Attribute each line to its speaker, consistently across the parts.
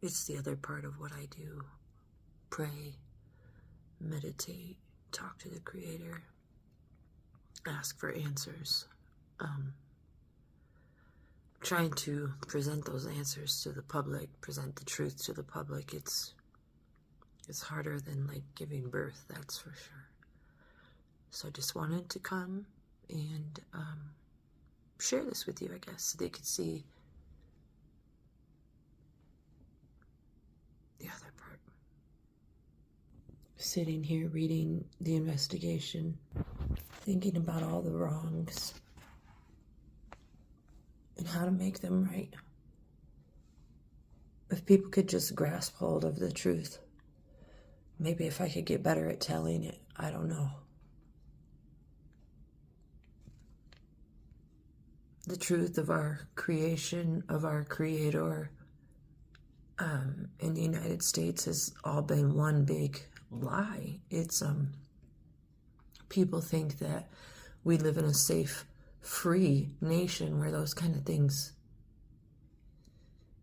Speaker 1: It's the other part of what I do. Pray, meditate, talk to the Creator, ask for answers. Trying to present those answers to the public, present the truth to the public, it's harder than like giving birth, that's for sure. So I just wanted to come and share this with you, I guess, so they could see the other part. Sitting here reading the investigation, thinking about all the wrongs and how to make them right. If people could just grasp hold of the truth, maybe if I could get better at telling it, I don't know. The truth of our creation, of our Creator, in the United States has all been one big lie. It's, people think that we live in a safe, free nation where those kind of things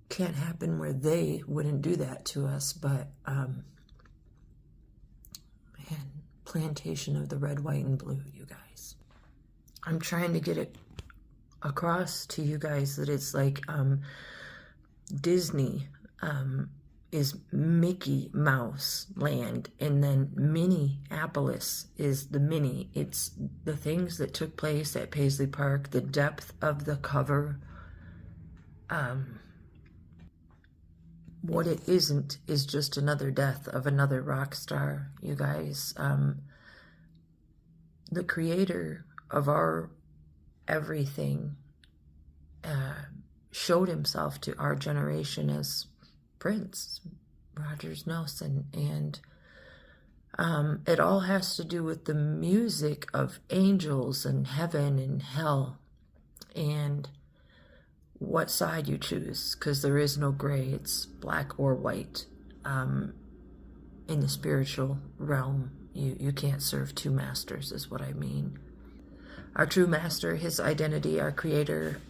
Speaker 1: can't happen, where they wouldn't do that to us, but, man, plantation of the red, white, and blue, you guys. I'm trying to get it across to you guys that it's like, Disney, is Mickey Mouse land, and then Minneapolis is the mini. It's the things that took place at Paisley Park, the depth of the cover. What it isn't is just another death of another rock star, you guys. The Creator of our everything showed himself to our generation as Prince Rogers Nelson, and it all has to do with the music of angels and heaven and hell and what side you choose, because there is no gray, it's black or white. In the spiritual realm, you can't serve two masters, is what I mean. Our true master, his identity, our Creator,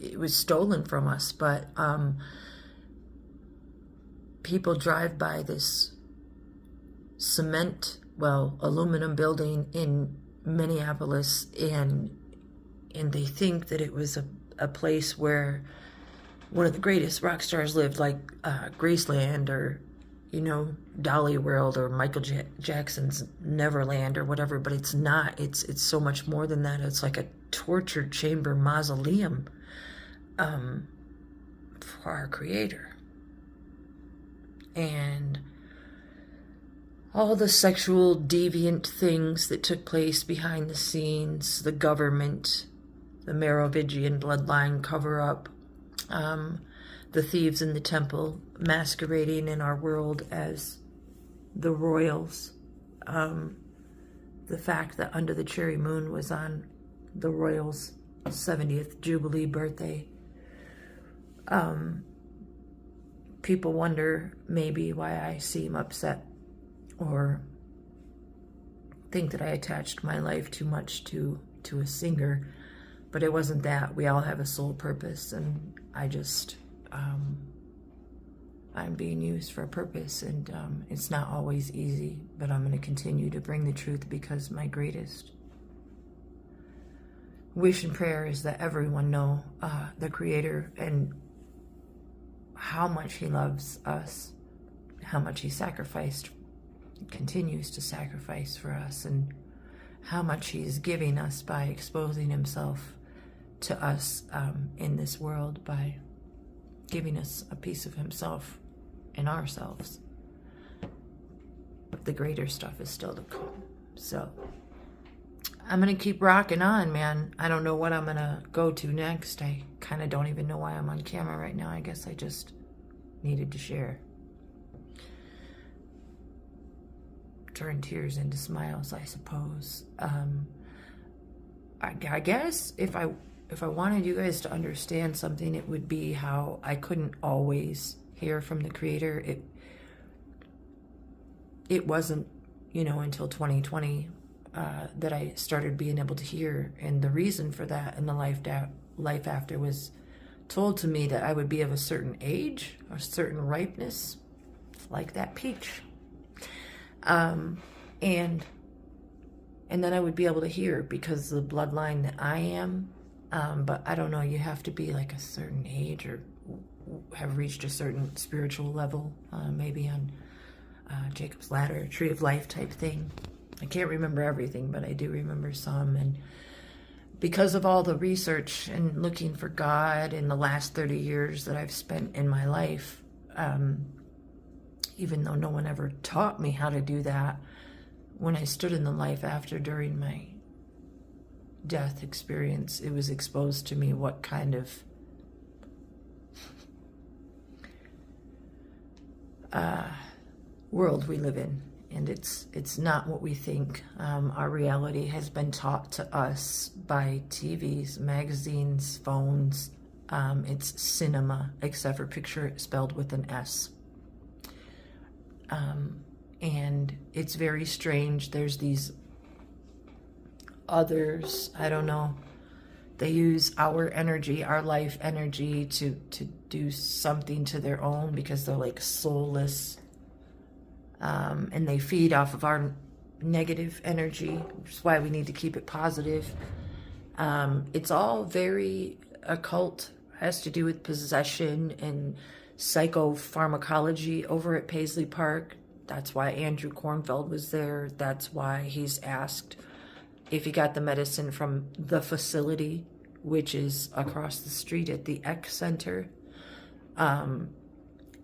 Speaker 1: it was stolen from us, but people drive by this aluminum building in Minneapolis, and they think that it was a place where one of the greatest rock stars lived, like Graceland or, Dolly World or Michael Jackson's Neverland or whatever, but it's not. It's so much more than that. It's like a torture chamber mausoleum for our Creator. And all the sexual deviant things that took place behind the scenes, the government, the Merovingian bloodline cover-up, the thieves in the temple masquerading in our world as the royals, the fact that Under the Cherry Moon was on the royals' 70th Jubilee birthday. People wonder maybe why I seem upset or think that I attached my life too much to a singer, but it wasn't that. We all have a soul purpose, and I just, I'm being used for a purpose, and it's not always easy, but I'm going to continue to bring the truth, because my greatest wish and prayer is that everyone know the Creator and how much he loves us, how much he sacrificed, continues to sacrifice for us, and how much he's giving us by exposing himself to us in this world, by giving us a piece of himself in ourselves. But the greater stuff is still to come. So I'm going to keep rocking on, man. I don't know what I'm going to go to next. I kind of don't even know why I'm on camera right now. I guess I just needed to share. Turn tears into smiles, I suppose. I guess if I wanted you guys to understand something, it would be how I couldn't always hear from the Creator. It wasn't, until 2020 that I started being able to hear, and the reason for that in the life after was told to me that I would be of a certain age, a certain ripeness, like that peach. And then I would be able to hear because of the bloodline that I am. But I don't know, you have to be like a certain age or have reached a certain spiritual level, maybe on Jacob's Ladder, Tree of Life type thing. I can't remember everything, but I do remember some. And because of all the research and looking for God in the last 30 years that I've spent in my life, even though no one ever taught me how to do that, when I stood in the life after during my death experience, it was exposed to me what kind of world we live in. And it's not what we think. Our reality has been taught to us by TVs, magazines, phones. It's cinema, except for picture spelled with an S. And it's very strange. There's these others, I don't know. They use our energy, our life energy to do something to their own because they're like soulless. And they feed off of our negative energy, which is why we need to keep it positive. It's all very occult, has to do with possession and psychopharmacology over at Paisley Park. That's why Andrew Kornfeld was there. That's why he's asked if he got the medicine from the facility, which is across the street at the ECK Center.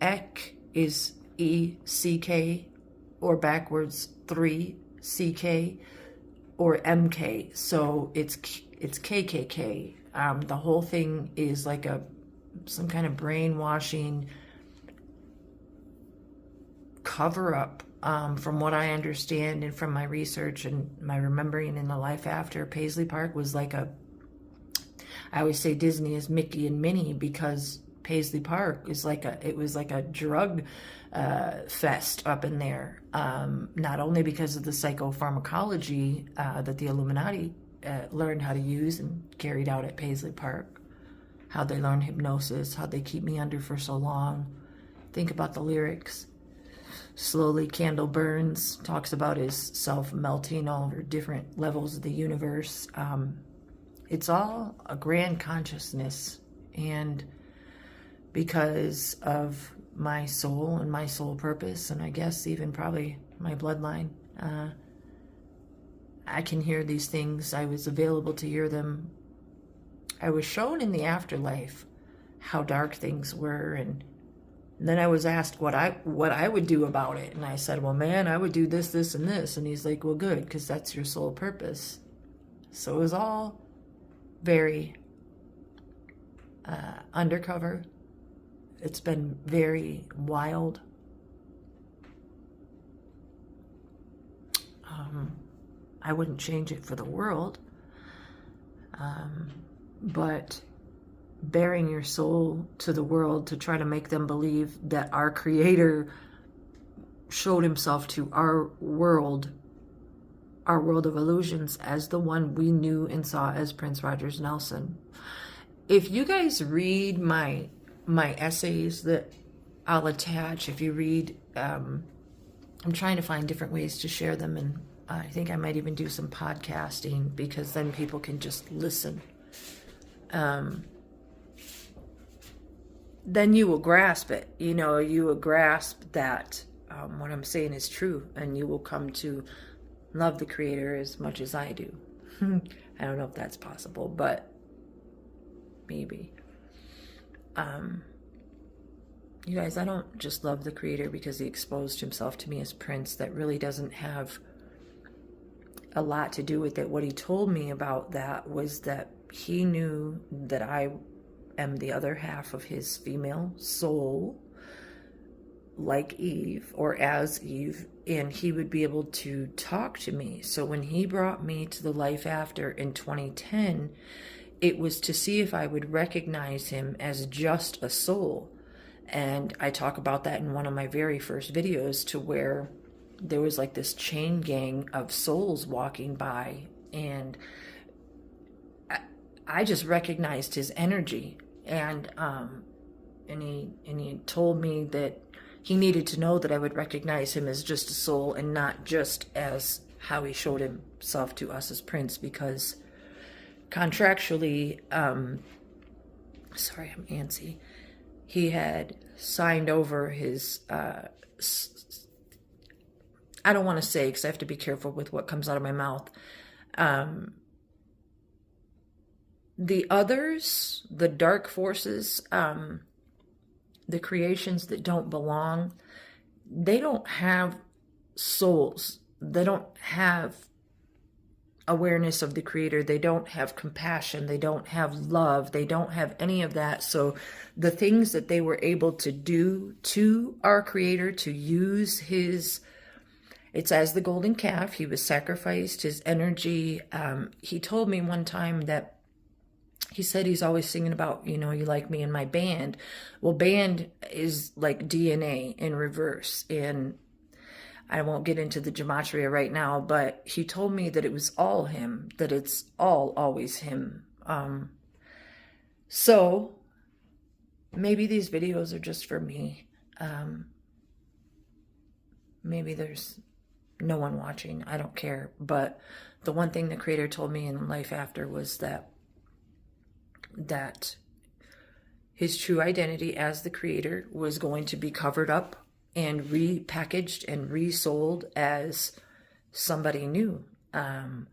Speaker 1: ECK is ECK, or backwards 3CK, or MK. So it's KKK. The whole thing is like some kind of brainwashing cover up. From what I understand and from my research and my remembering in the life after, Paisley Park was like I always say Disney is Mickey and Minnie, because Paisley Park is it was like a drug fest up in there. Not only because of the psychopharmacology that the Illuminati learned how to use and carried out at Paisley Park, how they learned hypnosis, how they keep me under for so long. Think about the lyrics. Slowly candle burns, talks about his self melting all over different levels of the universe. It's all a grand consciousness, and because of my soul and my soul purpose, and I guess even probably my bloodline, I can hear these things. I was available to hear them. I was shown in the afterlife how dark things were, and then I was asked what I would do about it, and I said, well, man, I would do this, this, and this. And he's like, well, good, because that's your soul purpose. So it was all very undercover. It's been very wild. I wouldn't change it for the world. But bearing your soul to the world to try to make them believe that our Creator showed himself to our world of illusions, as the one we knew and saw as Prince Rogers Nelson. If you guys read my essays that I'll attach, if you read, I'm trying to find different ways to share them, and I think I might even do some podcasting, because then people can just listen. Then you will grasp it. You will grasp that what I'm saying is true, and you will come to love the Creator as much as I do. I don't know if that's possible, but maybe. You guys, I don't just love the Creator because he exposed himself to me as Prince. That really doesn't have a lot to do with it. What he told me about that was that he knew that I am the other half of his female soul, like Eve, or as Eve, and he would be able to talk to me. So when he brought me to the life after in 2010, it was to see if I would recognize him as just a soul. And I talk about that in one of my very first videos, to where there was like this chain gang of souls walking by, and I just recognized his energy. and he told me that he needed to know that I would recognize him as just a soul and not just as how he showed himself to us as Prince, because contractually, sorry, I'm antsy. He had signed over his, I don't want to say because I have to be careful with what comes out of my mouth. The others, the dark forces, the creations that don't belong, they don't have souls. They don't have awareness of the Creator. They don't have compassion. They don't have love. They don't have any of that. So the things that they were able to do to our Creator, to use his, it's as the golden calf, he was sacrificed, his energy. He told me one time that he said he's always singing about, you like me and my band. Well, band is like DNA in reverse. And I won't get into the gematria right now, but he told me that it was all him, that it's all always him. So maybe these videos are just for me. Maybe there's no one watching. I don't care. But the one thing the Creator told me in life after was that his true identity as the Creator was going to be covered up and repackaged and resold as somebody new. And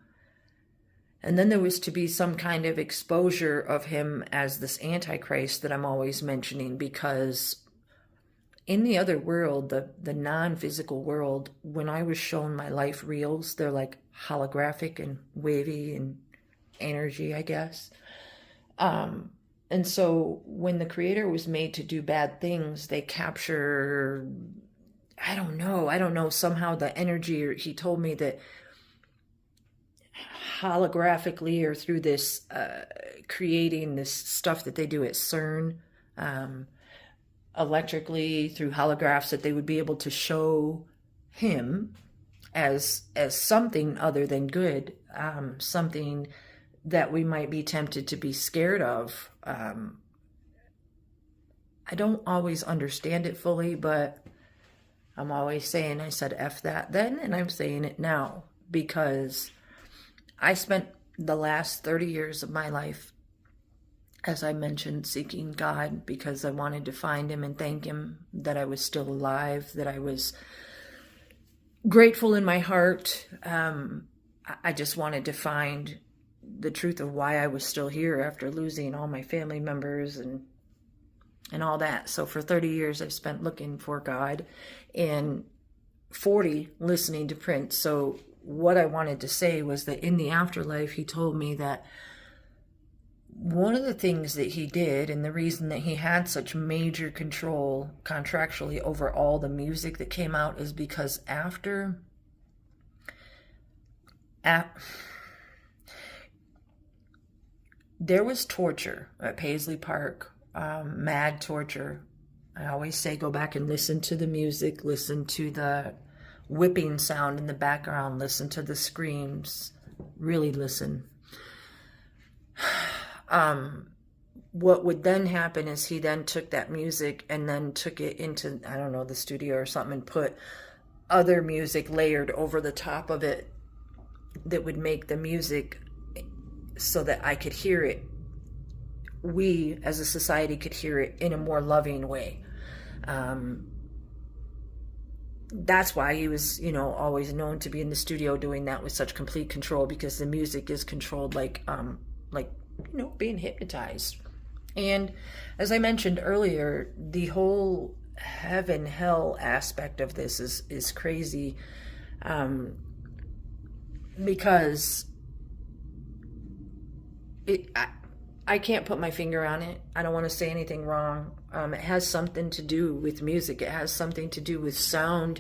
Speaker 1: then there was to be some kind of exposure of him as this Antichrist that I'm always mentioning, because in the other world, the non-physical world, when I was shown my life reels, they're like holographic and wavy and energy, I guess. And so when the Creator was made to do bad things, they capture, I don't know, somehow the energy, or he told me that holographically or through this, creating this stuff that they do at CERN, electrically through holographs, that they would be able to show him as something other than good, something that we might be tempted to be scared of. I don't always understand it fully, but I'm always saying, I said F that then, and I'm saying it now, because I spent the last 30 years of my life, as I mentioned, seeking God, because I wanted to find him and thank him that I was still alive, that I was grateful in my heart. I just wanted to find the truth of why I was still here after losing all my family members and all that. So for 30 years, I've spent looking for God, and 40 listening to Prince. So what I wanted to say was that in the afterlife, he told me that one of the things that he did, and the reason that he had such major control contractually over all the music that came out, is because there was torture at Paisley Park, mad torture. I always say go back and listen to the music, listen to the whipping sound in the background, listen to the screams, really listen. What would then happen is he then took that music and then took it into, I don't know, the studio or something, and put other music layered over the top of it that would make the music so that I could hear it. We as a society could hear it in a more loving way. That's why he was, always known to be in the studio doing that with such complete control, because the music is controlled like being hypnotized. And as I mentioned earlier, the whole heaven hell aspect of this is crazy, because I can't put my finger on it. I don't want to say anything wrong. It has something to do with music. It has something to do with sound,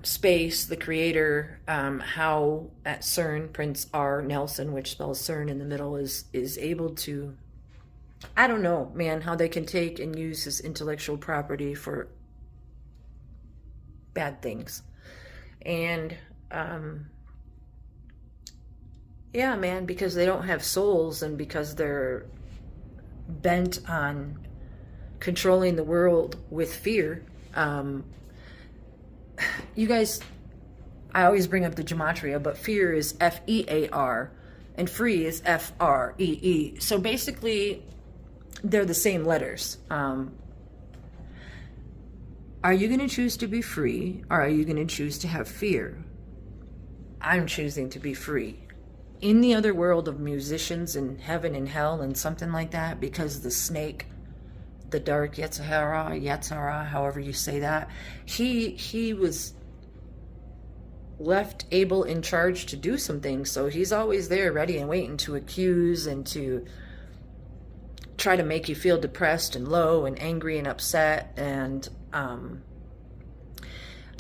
Speaker 1: space, the Creator, how at CERN, Prince R. Nelson, which spells CERN in the middle, is able to, I don't know, man, how they can take and use his intellectual property for bad things. And yeah, man, because they don't have souls, and because they're bent on controlling the world with fear. You guys, I always bring up the gematria, but fear is F-E-A-R and free is F-R-E-E. So basically, they're the same letters. Are you going to choose to be free, or are you going to choose to have fear? I'm choosing to be free. In the other world of musicians in heaven and hell and something like that, because the snake, the dark Yetzirah, however you say that, he was left able in charge to do some things. So he's always there ready and waiting to accuse and to try to make you feel depressed and low and angry and upset. And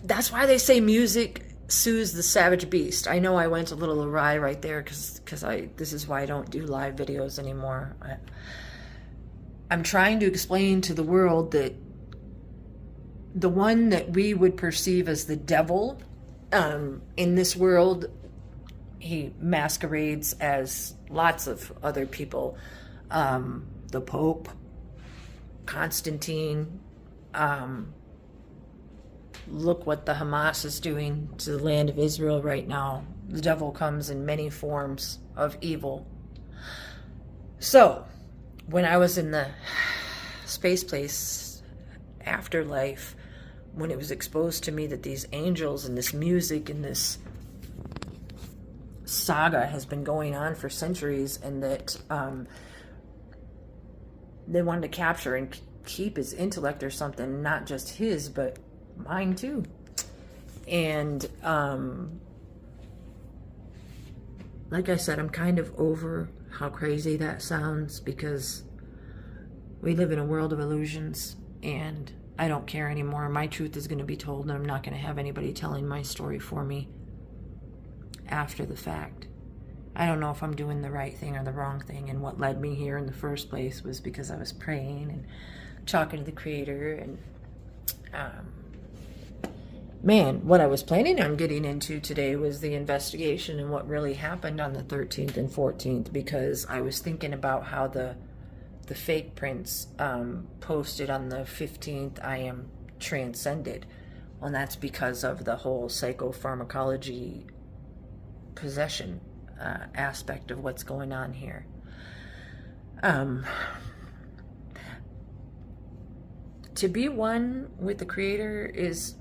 Speaker 1: that's why they say music soothes the savage beast. I know I went a little awry right there because this is why I don't do live videos anymore. I'm trying to explain to the world that the one that we would perceive as the devil in this world, he masquerades as lots of other people. The Pope, Constantine, look what the Hamas is doing to the land of Israel right now. The devil comes in many forms of evil. So, when I was in the space place afterlife, when it was exposed to me that these angels and this music and this saga has been going on for centuries, and that they wanted to capture and keep his intellect or something, not just his, but mine too. And like I said, I'm kind of over how crazy that sounds, because we live in a world of illusions, and I don't care anymore. My truth is going to be told, and I'm not going to have anybody telling my story for me after the fact. I don't know if I'm doing the right thing or the wrong thing, and what led me here in the first place was because I was praying and talking to the Creator. And man, what I was planning on getting into today was the investigation and what really happened on the 13th and 14th, because I was thinking about how the fake prince posted on the 15th, I am transcended. Well, and that's because of the whole psychopharmacology possession aspect of what's going on here. To be one with the Creator is,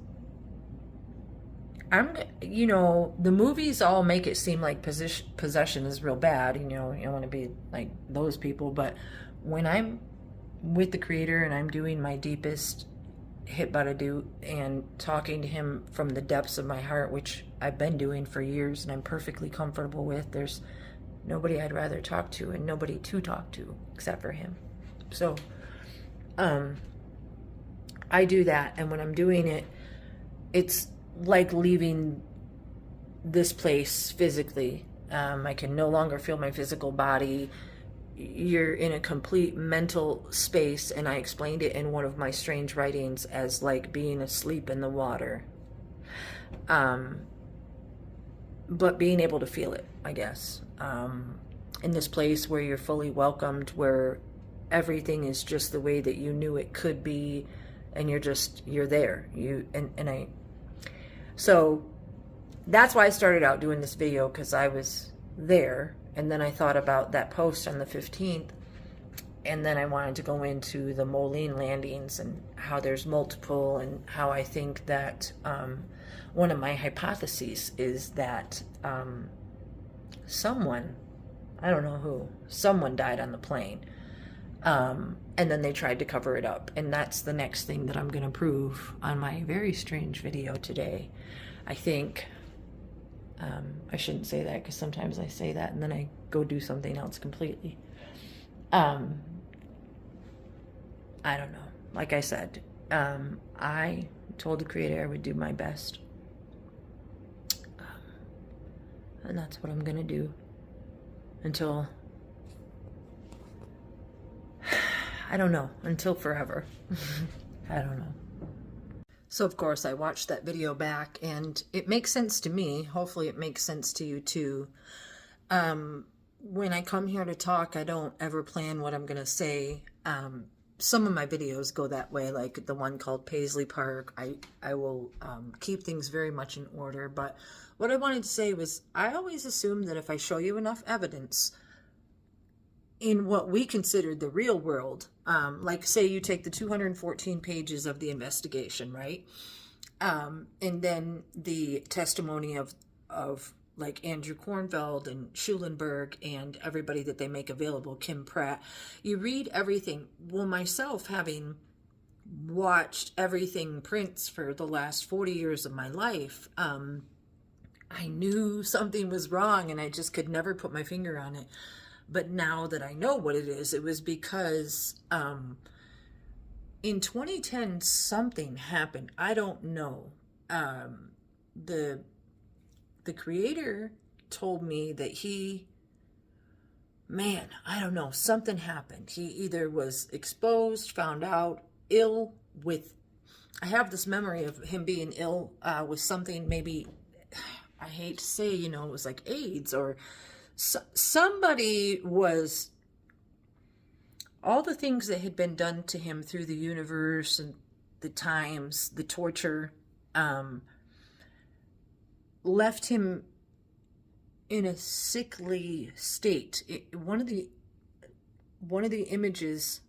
Speaker 1: the movies all make it seem like possession is real bad. You don't want to be like those people. But when I'm with the Creator and I'm doing my deepest hitbadadu and talking to Him from the depths of my heart, which I've been doing for years and I'm perfectly comfortable with, there's nobody I'd rather talk to and nobody to talk to except for Him. So I do that, and when I'm doing it, it's like leaving this place physically. I can no longer feel my physical body. You're in a complete mental space, and I explained it in one of my strange writings as like being asleep in the water. But being able to feel it, I guess. In this place where you're fully welcomed, where everything is just the way that you knew it could be, and you're there. So that's why I started out doing this video, because I was there, and then I thought about that post on the 15th, and then I wanted to go into the Moline landings and how there's multiple, and how I think that one of my hypotheses is that someone, I don't know who, someone died on the plane, and then they tried to cover it up, and that's the next thing that I'm going to prove on my very strange video today. I think, I shouldn't say that, because sometimes I say that and then I go do something else completely. I don't know. Like I said, I told the Creator I would do my best. And that's what I'm going to do until, I don't know, until forever. I don't know. So, of course, I watched that video back, and it makes sense to me. Hopefully it makes sense to you, too. when I come here to talk, I don't ever plan what I'm going to say. Some of my videos go that way, like the one called Paisley Park. I will keep things very much in order. But what I wanted to say was, I always assume that if I show you enough evidence in what we consider the real world, like say you take the 214 pages of the investigation, right? And then the testimony of like Andrew Kornfeld and Schulenberg and everybody that they make available, Kim Pratt. You read everything. Well, myself, having watched everything Prince for the last 40 years of my life, I knew something was wrong and I just could never put my finger on it. But now that I know what it is, it was because in 2010 something happened. I don't know. The creator told me that I don't know, something happened. He either was exposed, found out, ill with, I have this memory of him being ill with something, maybe, I hate to say, it was like AIDS, or somebody was, all the things that had been done to him through the universe and the times, the torture, left him in a sickly state. One of the images,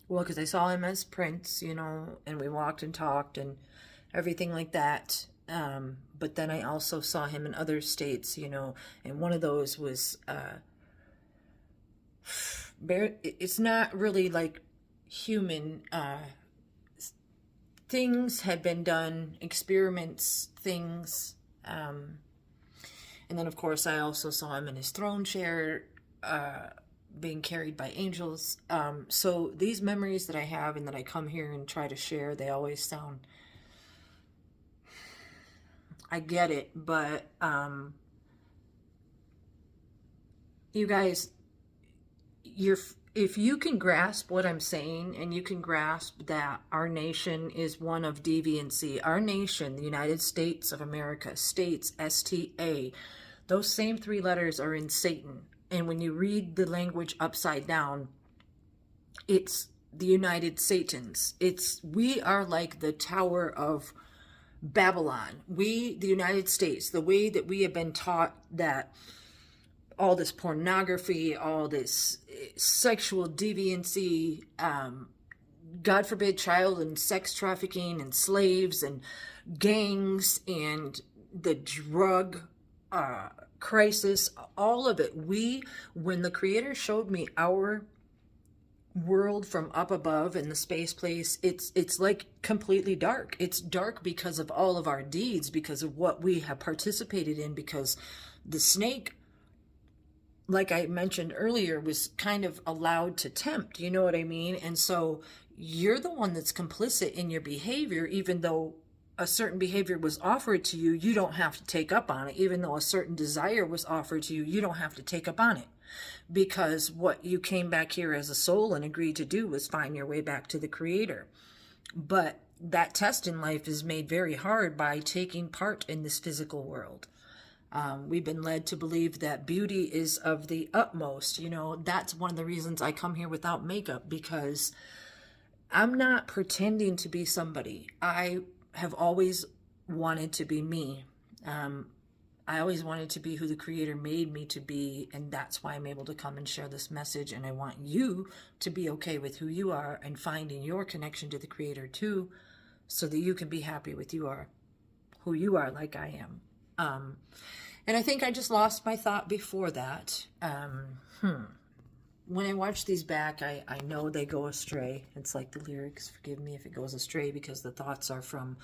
Speaker 1: well, because I saw him as Prince, and we walked and talked and everything like that. But then I also saw him in other states, and one of those was, it's not really like human, things had been done, experiments, things, and then of course I also saw him in his throne chair, being carried by angels. So these memories that I have and that I come here and try to share, they always sound, I get it, but you guys, if you can grasp what I'm saying, and you can grasp that our nation is one of deviancy, our nation, the United States of America, states, S-T-A, those same three letters are in Satan. And when you read the language upside down, it's the United Satans. We are like the Tower of Babylon. We, the United States, the way that we have been taught that all this pornography, all this sexual deviancy, God forbid, child and sex trafficking and slaves and gangs and the drug crisis, all of it. When the Creator showed me our world from up above in the space place, it's like completely dark. It's dark because of all of our deeds, because of what we have participated in, because the snake, like I mentioned earlier, was kind of allowed to tempt, you know what I mean? And so you're the one that's complicit in your behavior. Even though a certain behavior was offered to you, you don't have to take up on it. Even though a certain desire was offered to you, you don't have to take up on it. Because what you came back here as a soul and agreed to do was find your way back to the Creator. But that test in life is made very hard by taking part in this physical world. We've been led to believe that beauty is of the utmost. That's one of the reasons I come here without makeup, because I'm not pretending to be somebody. I have always wanted to be me. I always wanted to be who the Creator made me to be, and that's why I'm able to come and share this message. And I want you to be okay with who you are and finding your connection to the Creator too, so that you can be happy with who you are, like I am. And I think I just lost my thought before that. When I watch these back, I know they go astray. It's like the lyrics, forgive me if it goes astray, because the thoughts are from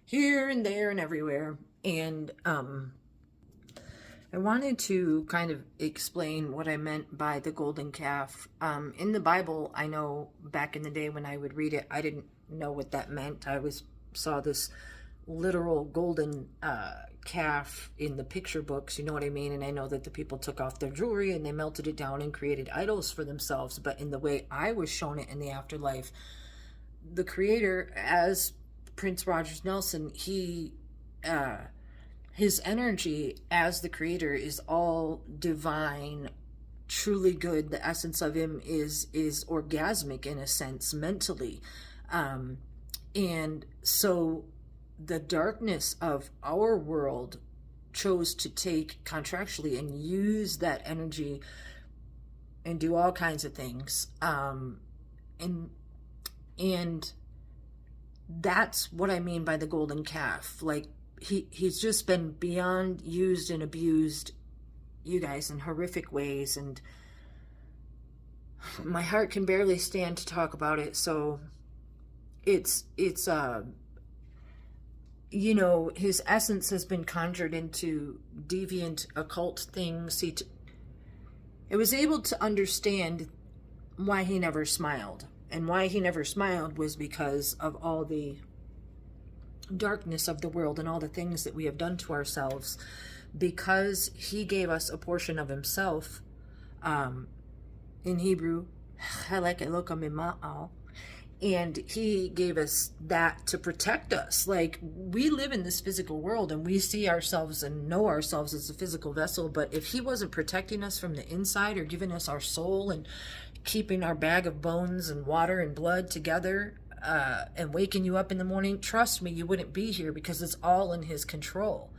Speaker 1: here and there and everywhere. And I wanted to kind of explain what I meant by the golden calf. In the Bible, I know back in the day when I would read it, I didn't know what that meant. I saw this literal golden calf in the picture books, you know what I mean? And I know that the people took off their jewelry and they melted it down and created idols for themselves. But in the way I was shown it in the afterlife, the Creator, as Prince Rogers Nelson, he his energy as the creator is all divine, truly good. The essence of him is orgasmic in a sense, mentally. And so the darkness of our world chose to take contractually and use that energy and do all kinds of things. And that's what I mean by the golden calf. Like, he's just been beyond used and abused, you guys, in horrific ways, and my heart can barely stand to talk about it. So it's you know, his essence has been conjured into deviant occult things. It was able to understand why he never smiled. And why he never smiled was because of all the darkness of the world and all the things that we have done to ourselves. Because he gave us a portion of himself, in Hebrew, and he gave us that to protect us. Like, we live in this physical world and we see ourselves and know ourselves as a physical vessel, but if he wasn't protecting us from the inside, or giving us our soul and keeping our bag of bones and water and blood together, and waking you up in the morning, trust me, you wouldn't be here, because it's all in his control.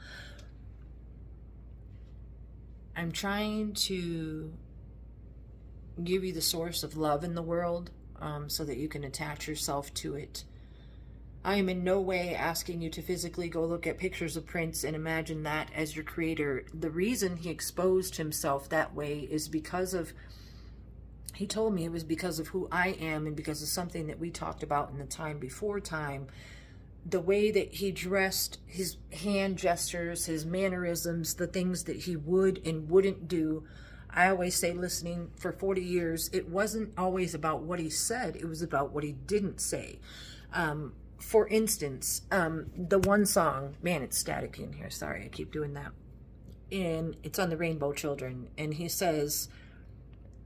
Speaker 1: I'm trying to give you the source of love in the world, so that you can attach yourself to it. I am in no way asking you to physically go look at pictures of Prince and imagine that as your creator. The reason he exposed himself that way is because of, he told me it was because of who I am, and because of something that we talked about in the time before time. The way that he dressed, his hand gestures, his mannerisms, the things that he would and wouldn't do. I always say, listening for 40 years, it wasn't always about what he said, it was about what he didn't say. For instance, the one song, man, it's static in here, sorry, I keep doing that. And it's on the Rainbow Children, and he says,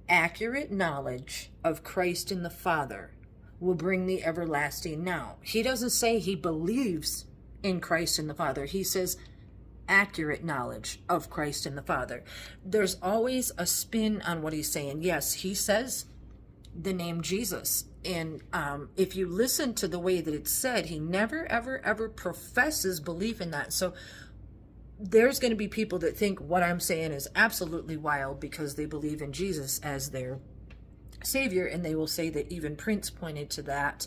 Speaker 1: accurate knowledge of Christ and the Father will bring the everlasting now. He doesn't say he believes in Christ and the Father. He says accurate knowledge of Christ and the Father. There's always a spin on what he's saying. Yes, he says the name Jesus. And if you listen to the way that it's said, he never, ever, ever professes belief in that. So there's going to be people that think what I'm saying is absolutely wild because they believe in Jesus as their Savior, and they will say that even Prince pointed to that.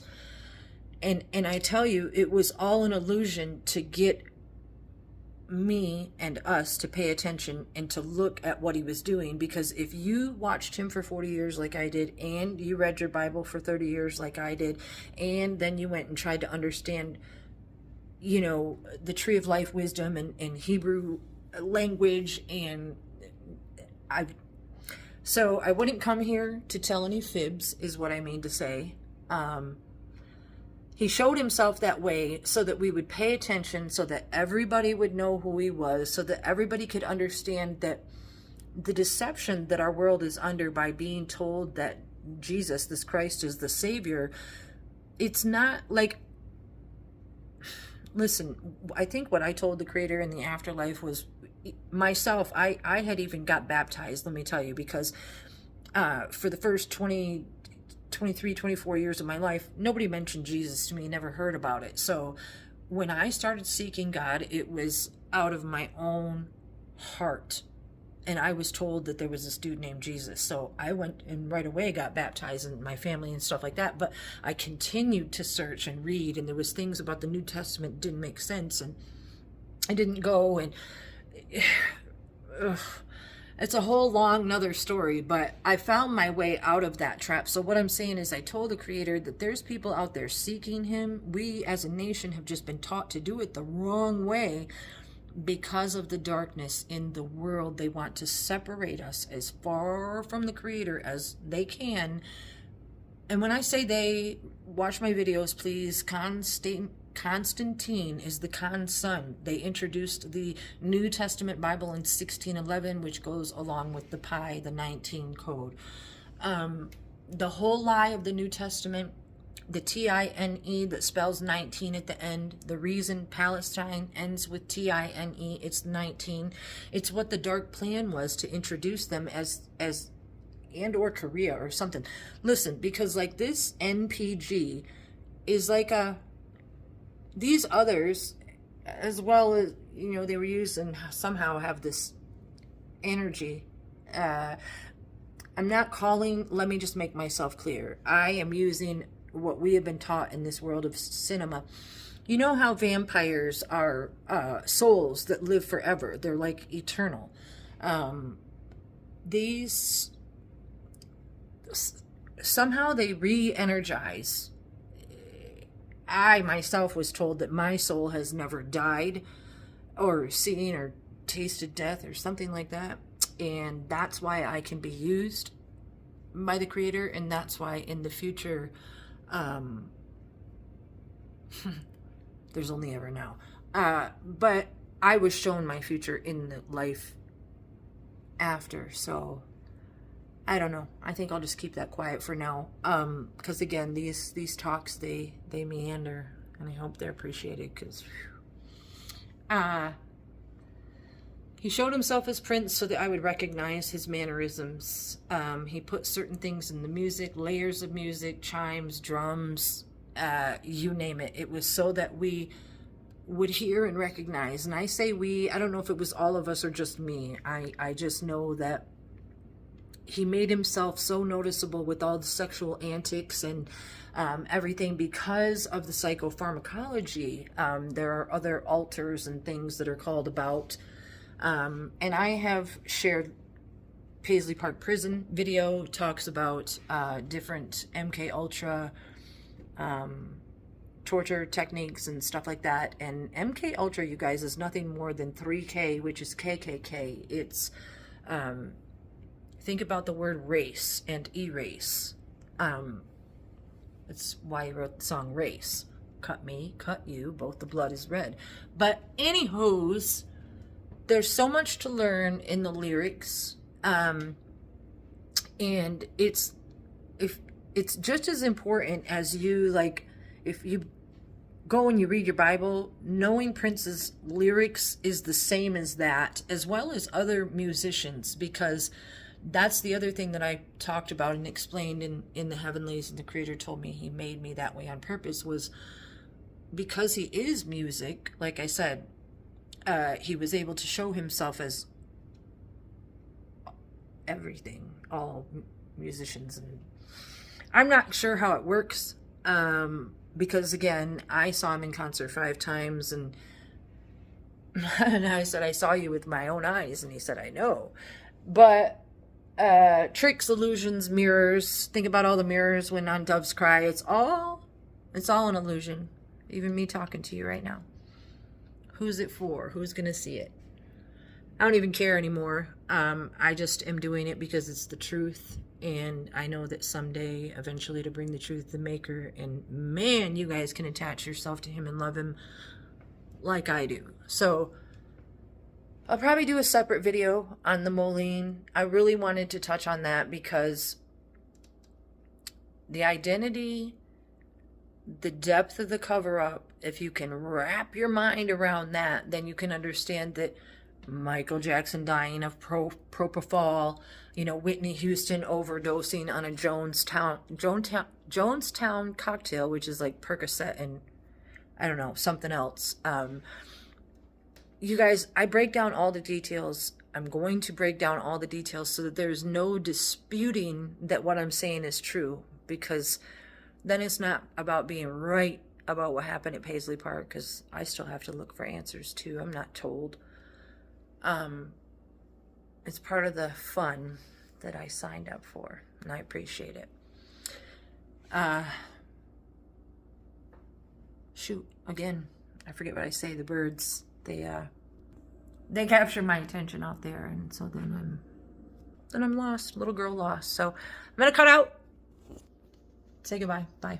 Speaker 1: And I tell you, it was all an illusion to get me and us to pay attention and to look at what he was doing. Because if you watched him for 40 years like I did, and you read your Bible for 30 years like I did, and then you went and tried to understand, you know, the tree of life wisdom and Hebrew language, and so I wouldn't come here to tell any fibs, is what I mean to say. He showed himself that way so that we would pay attention, so that everybody would know who he was, so that everybody could understand that the deception that our world is under by being told that Jesus, this Christ, is the Savior. It's not like, listen, I think what I told the Creator in the afterlife was, myself, I had even got baptized, let me tell you, because for the first 23, 24 years of my life, nobody mentioned Jesus to me, never heard about it. So when I started seeking God, it was out of my own heart. And I was told that there was this dude named Jesus. So I went and right away got baptized, and my family and stuff like that. But I continued to search and read, and there was things about the New Testament that didn't make sense, and I didn't go, and it's a whole long nother story, but I found my way out of that trap. So what I'm saying is, I told the Creator that there's people out there seeking him. We as a nation have just been taught to do it the wrong way because of the darkness in the world. They want to separate us as far from the Creator as they can. And when I say they, watch my videos, please. Constantine is the Khan's son. They introduced the New Testament Bible in 1611, which goes along with the Pi, the 19 code. The whole lie of the New Testament The T-I-N-E that spells 19 at the end. The reason Palestine ends with T-I-N-E, it's 19. It's what the dark plan was, to introduce them as and or Korea or something. Listen, because like this NPG is like these others, as well as, you know, they were used and somehow have this energy. I'm not calling, let me just make myself clear. I am using what we have been taught in this world of cinema. You know how vampires are souls that live forever. They're like eternal. These, somehow they re-energize. I myself was told that my soul has never died or seen or tasted death or something like that. And that's why I can be used by the Creator. And that's why in the future, there's only ever now. But I was shown my future in the life after. So I don't know. I think I'll just keep that quiet for now. Because again, these talks, they meander, and I hope they're appreciated. Because he showed himself as Prince so that I would recognize his mannerisms. He put certain things in the music, layers of music, chimes, drums, you name it. It was so that we would hear and recognize. And I say we, I don't know if it was all of us or just me. I just know that he made himself so noticeable with all the sexual antics and everything because of the psychopharmacology. There are other altars and things that are called about. And I have shared Paisley Park Prison video, talks about different MK Ultra torture techniques and stuff like that. And MK Ultra, you guys, is nothing more than 3K, which is KKK. It's think about the word race and erase. That's why he wrote the song Race. Cut me, cut you, both the blood is red. But anywho's, there's so much to learn in the lyrics, and it's just as important as you, like, if you go and you read your Bible, knowing Prince's lyrics is the same as that, as well as other musicians, because that's the other thing that I talked about and explained in the Heavenlies, and the Creator told me he made me that way on purpose, was because he is music. Like I said, he was able to show himself as everything, all musicians. And I'm not sure how it works, because again, I saw him in concert 5 times, and I said, I saw you with my own eyes, and he said, I know. But tricks, illusions, mirrors, think about all the mirrors when on Doves Cry. It's all an illusion. Even me talking to you right now. Who's it for? Who's gonna see it? I don't even care anymore. I just am doing it because it's the truth, and I know that someday, eventually, to bring the truth to the Maker, and man, you guys can attach yourself to him and love him like I do. So I'll probably do a separate video on the Moline. I really wanted to touch on that because the identity, the depth of the cover-up, if you can wrap your mind around that, then you can understand that Michael Jackson dying of propofol, you know, Whitney Houston overdosing on a Jonestown cocktail, which is like Percocet and I don't know, something else. You guys, I break down all the details. I'm going to break down all the details so that there's no disputing that what I'm saying is true, because then it's not about being right about what happened at Paisley Park, because I still have to look for answers too. I'm not told. It's part of the fun that I signed up for, and I appreciate it. Shoot, again, I forget what I say. The birds, they capture my attention out there, and so then I'm lost, little girl lost. So I'm gonna cut out. Say goodbye. Bye.